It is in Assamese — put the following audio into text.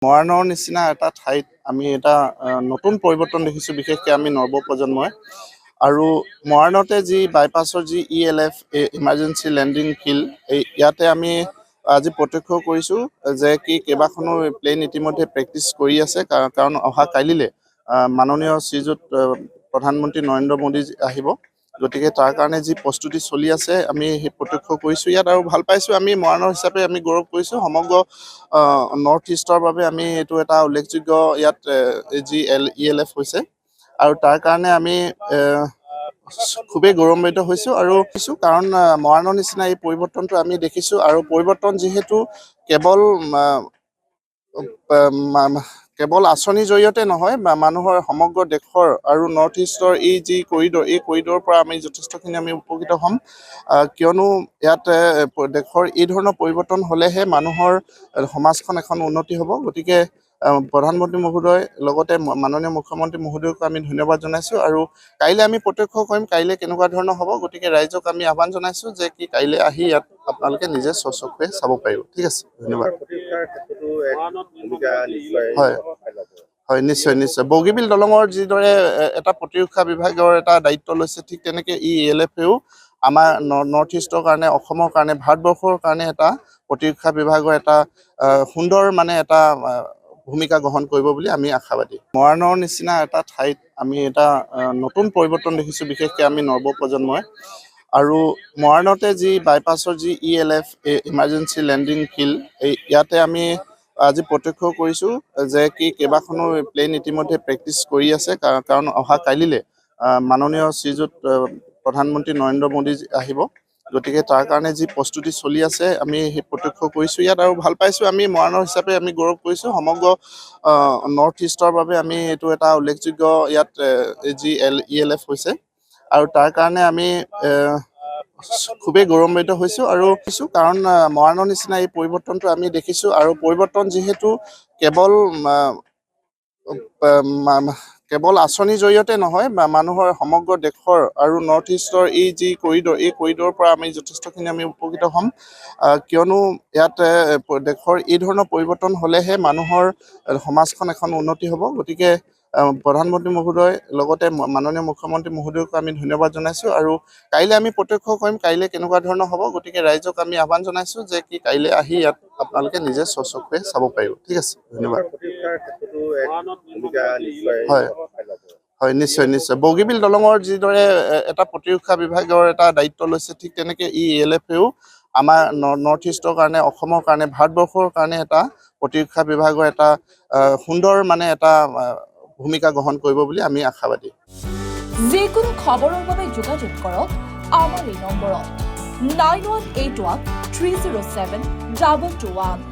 মৰাণৰ নিচিনা এটা ঠাইত আমি এটা নতুন পৰিৱৰ্তন দেখিছোঁ, বিশেষকৈ আমি নৱপ্ৰজন্মই। আৰু মৰাণতে যি বাইপাছৰ যি ELF ইমাৰ্জেঞ্চি লেণ্ডিং ফিল্ড, ইয়াতে আমি আজি প্ৰত্যক্ষ কৰিছোঁ যে কেইবাখনো প্লেন ইতিমধ্যে প্ৰেক্টিছ কৰি আছে, কাৰণ অহা কাইলৈ মাননীয় শ্ৰীযুত প্ৰধানমন্ত্ৰী নৰেন্দ্ৰ মোদী আহিব। গতিকে তাৰ কাৰণে যি প্ৰস্তুতি চলি আছে আমি সেই প্ৰত্যক্ষ কৰিছোঁ ইয়াত, আৰু ভাল পাইছোঁ। আমি মৰাণৰ হিচাপে আমি গৌৰৱ কৰিছোঁ। সমগ্ৰ নৰ্থ ইষ্টৰ বাবে আমি এইটো এটা উল্লেখযোগ্য ইয়াত যি ELF হৈছে, আৰু তাৰ কাৰণে আমি খুবেই গৌৰৱান্বিত হৈছোঁ আৰু কাৰণ মৰাণৰ নিচিনা এই পৰিৱৰ্তনটো আমি দেখিছোঁ। আৰু পৰিৱৰ্তন যিহেতু কেৱল আঁচনিৰ জৰিয়তে নহয়, বা মানুহৰ সমগ্ৰ দেশৰ আৰু নৰ্থ ইষ্টৰ এই যি কৰিডৰ, এই কৰিডৰৰ পৰা আমি যথেষ্টখিনি আমি উপকৃত হ'ম। কিয়নো ইয়াত দেশৰ এই ধৰণৰ পৰিৱৰ্তন হ'লেহে মানুহৰ সমাজখন এখন উন্নতি হ'ব। গতিকে প্ৰধানমন্ত্ৰী মহোদয় লগতে মাননীয় মুখ্যমন্ত্ৰী মহোদয়কো আমি ধন্যবাদ জনাইছোঁ। আৰু কাইলৈ আমি প্ৰত্যক্ষ কৰিম কাইলৈ কেনেকুৱা ধৰণৰ হ'ব। গতিকে ৰাইজক আমি আহ্বান জনাইছোঁ যে কাইলৈ আহি ইয়াত আপোনালোকে নিজে স্বচক্ষুৰে চাব পাৰিব। ঠিক আছে, ধন্যবাদ। হয় হয়, নিশ্চয় নিশ্চয়। বগীবিল দলঙৰ যিদৰে এটা প্ৰতিৰক্ষা বিভাগৰ এটা দায়িত্ব লৈছে, ঠিক তেনেকৈ ELFেও আমাৰ নৰ্থ ইষ্টৰ কাৰণে, অসমৰ কাৰণে, ভাৰতবৰ্ষৰ কাৰণে এটা প্ৰতিৰক্ষা বিভাগৰ এটা সুন্দৰ এটা ভূমিকা গ্ৰহণ কৰিব বুলি আমি আশাবাদী। মৰাণৰ নিচিনা এটা ঠাইত আমি এটা নতুন পৰিৱৰ্তন দেখিছোঁ, বিশেষকৈ আমি নৱপ্ৰজন্মই। আৰু মৰাণতে যি বাইপাছৰ যি ELF ইমাৰ্জেঞ্চি লেণ্ডিং ফিল্ড, ইয়াতে আমি আজি প্ৰত্যক্ষ কৰিছোঁ যে কেইবাখনো প্লেন ইতিমধ্যে প্ৰেক্টিছ কৰি আছে, কাৰণ অহা কাইলৈ মাননীয় শ্ৰীযুত প্ৰধানমন্ত্ৰী নৰেন্দ্ৰ মোদী আহিব। গতিকে তাৰ কাৰণে যি প্ৰস্তুতি চলি আছে আমি সেই প্ৰত্যক্ষ কৰিছোঁ ইয়াত, আৰু ভাল পাইছোঁ। আমি মৰাণৰ হিচাপে আমি গৌৰৱ কৰিছোঁ। সমগ্ৰ নৰ্থ ইষ্টৰ বাবে আমি এইটো এটা উল্লেখযোগ্য ইয়াত যি ELF হৈছে, আৰু তাৰ কাৰণে আমি খুবেই গৌৰৱান্বিত হৈছোঁ। আৰু কাৰণ মৰাণৰ নিচিনা এই পৰিৱৰ্তনটো আমি দেখিছোঁ। আৰু পৰিৱৰ্তন যিহেতু কেৱল আঁচনিৰ জৰিয়তে নহয়, বা মানুহৰ সমগ্ৰ দেশৰ আৰু নৰ্থ ইষ্টৰ এই যি কৰিডৰ, এই কৰিডৰৰ পৰা আমি যথেষ্টখিনি আমি উপকৃত হ'ম। কিয়নো ইয়াত দেশৰ এই ধৰণৰ পৰিৱৰ্তন হ'লেহে মানুহৰ সমাজখন এখন উন্নতি হ'ব। গতিকে প্ৰধানমন্ত্ৰী মহোদয় লগতে মাননীয় মুখ্যমন্ত্ৰী মহোদয়কো আমি ধন্যবাদ জনাইছোঁ। আৰু কাইলৈ আমি প্ৰত্যক্ষ কৰিম কাইলৈ কেনেকুৱা ধৰণৰ হ'ব। গতিকে ৰাইজক আমি আহ্বান জনাইছোঁ যে কাইলৈ আহি ইয়াত আপোনালোকে নিজে স্বচক্ষুৰে চাব পাৰিব। ঠিক আছে, ধন্যবাদ। হয় হয়, নিশ্চয় নিশ্চয়। বগীবিল দলঙৰ যিদৰে এটা প্ৰতিৰক্ষা বিভাগৰ এটা দায়িত্ব লৈছে, ঠিক তেনেকৈ ELFেও আমাৰ নৰ্থ ইষ্টৰ কাৰণে, অসমৰ কাৰণে, ভাৰতবৰ্ষৰ কাৰণে এটা প্ৰতিৰক্ষা বিভাগৰ এটা সুন্দৰ এটা ভূমিকা গ্ৰহণ কৰিব বুলি আমি আশাবাদী। যিকোনো খবৰৰ বাবে যোগাযোগ কৰক আমাৰ এই নম্বৰত 9181 307 221।